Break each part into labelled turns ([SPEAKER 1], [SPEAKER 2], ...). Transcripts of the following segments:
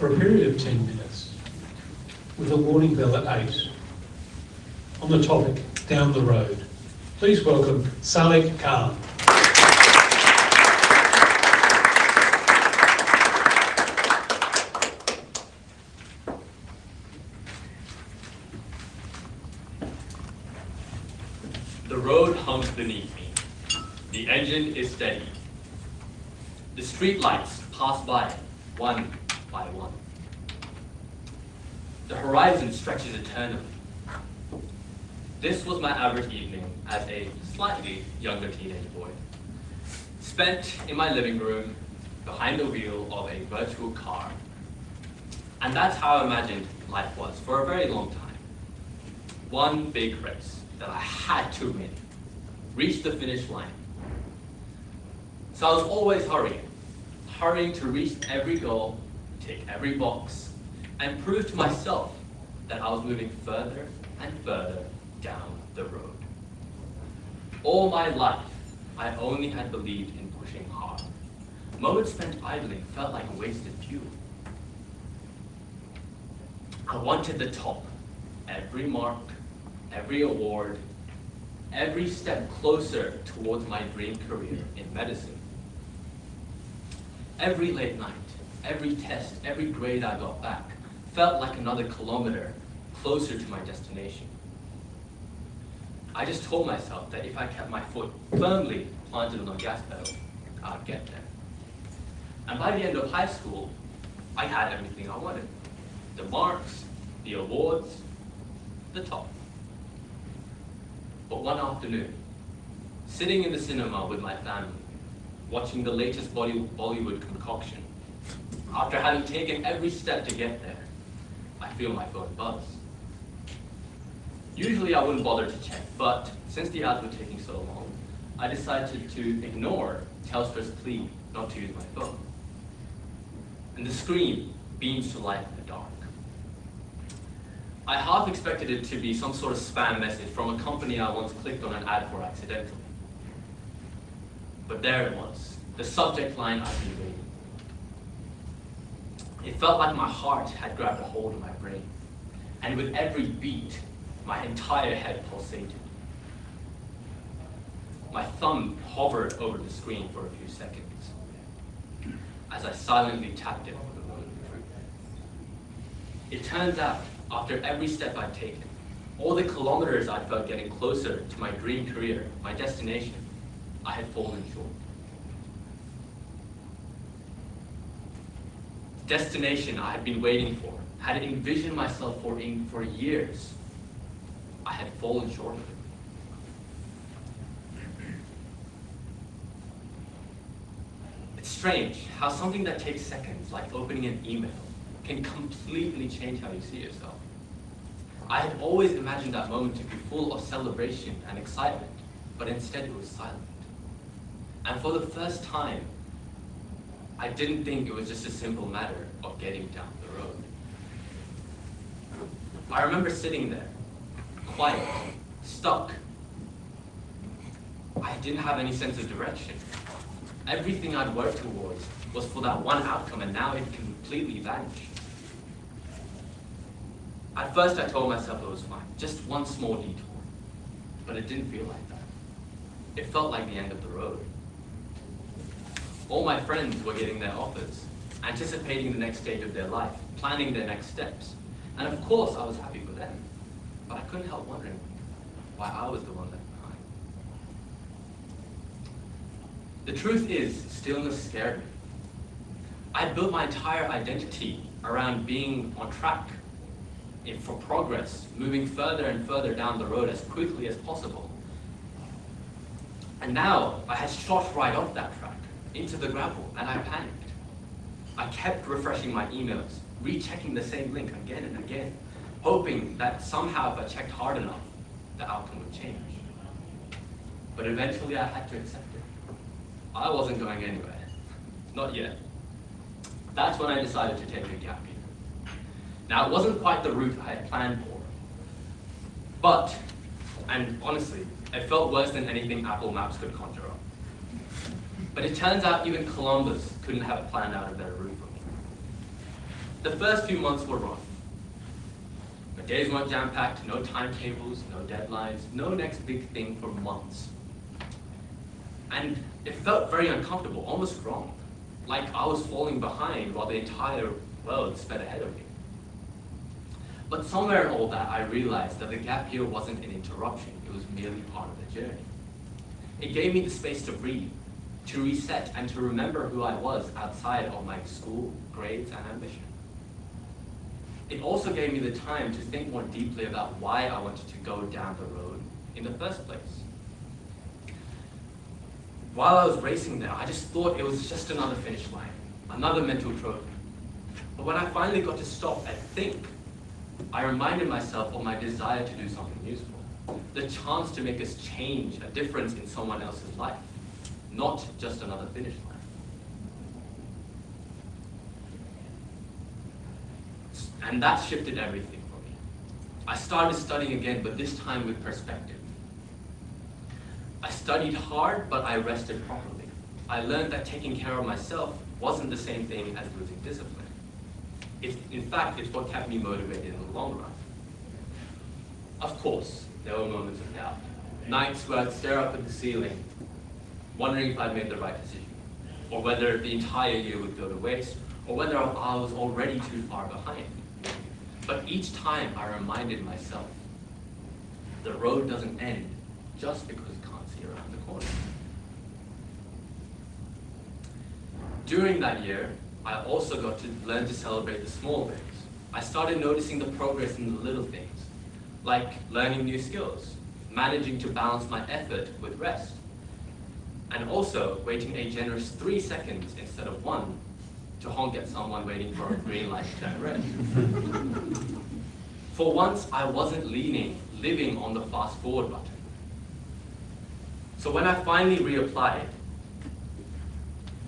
[SPEAKER 1] for a period of 10 minutes with a warning bell at 8 on the topic Down the Road. Please welcome Saalik Khan.
[SPEAKER 2] The road hums beneath me. The engine is steady. The street lights pass by, one by one. The horizon stretches eternally. This was my average evening as a slightly younger teenage boy, spent in my living room behind the wheel of a virtual car. And that's how I imagined life was for a very long time. One big race that I had to win, reach the finish line. So I was always hurrying to reach every goal, tick every box, and prove to myself that I was moving further and further down the road. All my life, I only had believed in pushing hard. Moments spent idling felt like wasted fuel. I wanted the top, every mark, every award, every step closer towards my dream career in medicine. Every late night, every test, every grade I got back felt like another kilometer closer to my destination. I just told myself that if I kept my foot firmly planted on the gas pedal, I'd get there. And by the end of high school, I had everything I wanted. The marks, the awards, the top. But one afternoon, sitting in the cinema with my family, watching the latest Bollywood concoction, after having taken every step to get there, I feel my phone buzz. Usually I wouldn't bother to check, but since the ads were taking so long, I decided to ignore Telstra's plea not to use my phone. And the screen beams to life in the dark. I half expected it to be some sort of spam message from a company I once clicked on an ad for accidentally. But there it was, the subject line I'd been reading. It felt like my heart had grabbed a hold of my brain, and with every beat, my entire head pulsated. My thumb hovered over the screen for a few seconds, as I silently tapped it for the moment of truth. It turns out, after every step I'd taken, all the kilometers I felt getting closer to my dream career, my destination, I had fallen short. The destination I had been waiting for, had envisioned myself for years, I had fallen short of it. It's strange how something that takes seconds, like opening an email, can completely change how you see yourself. I had always imagined that moment to be full of celebration and excitement, but instead it was silent. And for the first time, I didn't think it was just a simple matter of getting down the road. I remember sitting there, quiet, stuck. I didn't have any sense of direction. Everything I'd worked towards was for that one outcome, and now it completely vanished. At first I told myself it was fine, just one small detour. But it didn't feel like that. It felt like the end of the road. All my friends were getting their offers, anticipating the next stage of their life, planning their next steps. And of course I was happy for them, but I couldn't help wondering why I was the one left behind. The truth is, stillness scared me. I built my entire identity around being on track for progress, moving further and further down the road as quickly as possible. And now I had shot right off that track, into the gravel, and I panicked. I kept refreshing my emails, rechecking the same link again and again, hoping that somehow if I checked hard enough, the outcome would change. But eventually I had to accept it. I wasn't going anywhere. Not yet. That's when I decided to take a gap year. Now, it wasn't quite the route I had planned for, but, and honestly, it felt worse than anything Apple Maps could conjure up. But it turns out even Columbus couldn't have planned out a better route for me. The first few months were rough. My days weren't jam-packed, no timetables, no deadlines, no next big thing for months. And it felt very uncomfortable, almost wrong. Like I was falling behind while the entire world sped ahead of me. But somewhere in all that, I realized that the gap year wasn't an interruption, it was merely part of the journey. It gave me the space to breathe, to reset, and to remember who I was outside of my school, grades, and ambition. It also gave me the time to think more deeply about why I wanted to go down the road in the first place. While I was racing there, I just thought it was just another finish line, another mental trophy. But when I finally got to stop and think, I reminded myself of my desire to do something useful, the chance to make a change, a difference in someone else's life, not just another finish line. And that shifted everything for me. I started studying again, but this time with perspective. I studied hard, but I rested properly. I learned that taking care of myself wasn't the same thing as losing discipline. In fact, it's what kept me motivated in the long run. Of course, there were moments of doubt. Nights where I'd stare up at the ceiling, wondering if I'd made the right decision, or whether the entire year would go to waste, or whether I was already too far behind. But each time I reminded myself, the road doesn't end just because you can't see around the corner. During that year, I also got to learn to celebrate the small things. I started noticing the progress in the little things, like learning new skills, managing to balance my effort with rest, and also waiting a generous 3 seconds instead of 1 to honk at someone waiting for a green light to turn red. For once, I wasn't living on the fast forward button. So when I finally reapplied,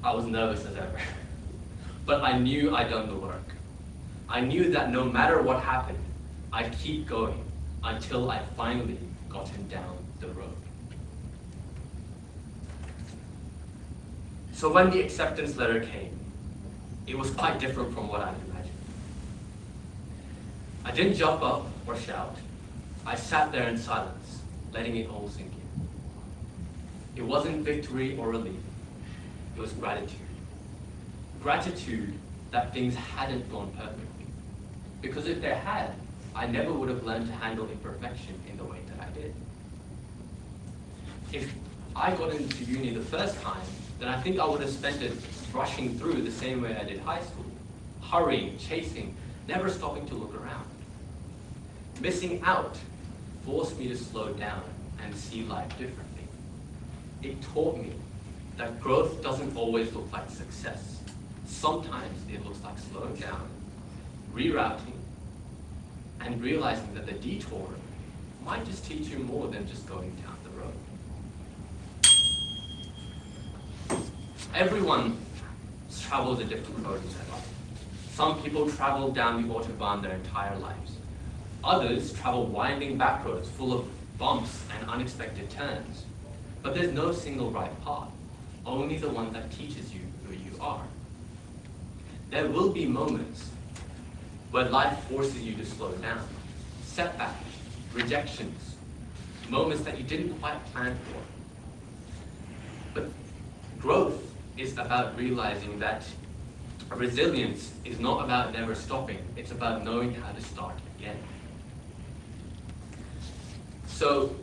[SPEAKER 2] I was nervous as ever. But I knew I'd done the work. I knew that no matter what happened, I'd keep going until I finally gotten down the road. So when the acceptance letter came, it was quite different from what I'd imagined. I didn't jump up or shout. I sat there in silence, letting it all sink in. It wasn't victory or relief. It was gratitude. Gratitude that things hadn't gone perfectly. Because if they had, I never would have learned to handle imperfection in the way that I did. If I got into uni the first time, then I think I would have spent it rushing through the same way I did high school. Hurrying, chasing, never stopping to look around. Missing out forced me to slow down and see life differently. It taught me that growth doesn't always look like success. Sometimes it looks like slowing down, rerouting, and realizing that the detour might just teach you more than just going down the road. Everyone travels a different road in their life. Some people travel down the Autobahn their entire lives. Others travel winding back roads full of bumps and unexpected turns. But there's no single right path, only the one that teaches you who you are. There will be moments where life forces you to slow down. Setbacks, rejections, moments that you didn't quite plan for. But growth is about realizing that resilience is not about never stopping, it's about knowing how to start again. So,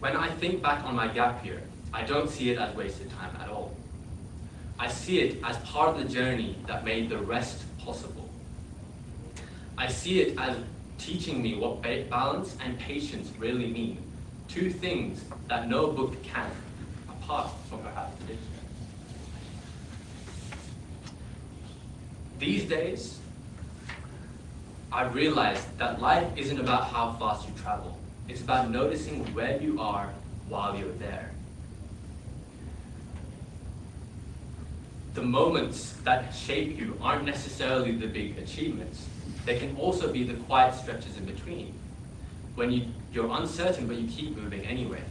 [SPEAKER 2] when I think back on my gap year, I don't see it as wasted time at all. I see it as part of the journey that made the rest possible. I see it as teaching me what balance and patience really mean. Two things that no book can, apart from perhaps the dictionary. These days, I realized that life isn't about how fast you travel. It's about noticing where you are while you're there. The moments that shape you aren't necessarily the big achievements. They can also be the quiet stretches in between, when you're uncertain but you keep moving anyway.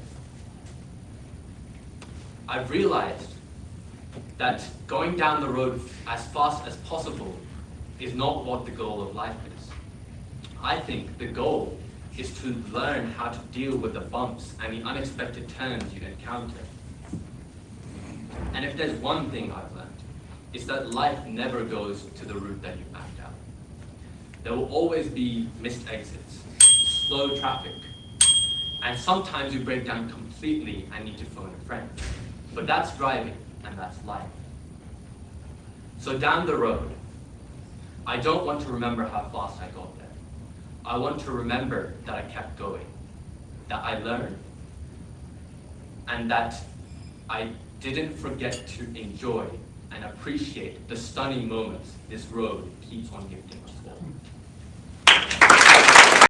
[SPEAKER 2] I've realized that going down the road as fast as possible is not what the goal of life is. I think the goal is to learn how to deal with the bumps and the unexpected turns you encounter. And if there's one thing I've learned, it's that life never goes to the route that you mapped out. There will always be missed exits, slow traffic, and sometimes you break down completely and need to phone a friend. But that's driving, and that's life. So down the road, I don't want to remember how fast I got there. I want to remember that I kept going, that I learned, and that I didn't forget to enjoy and appreciate the stunning moments this road keeps on gifting us.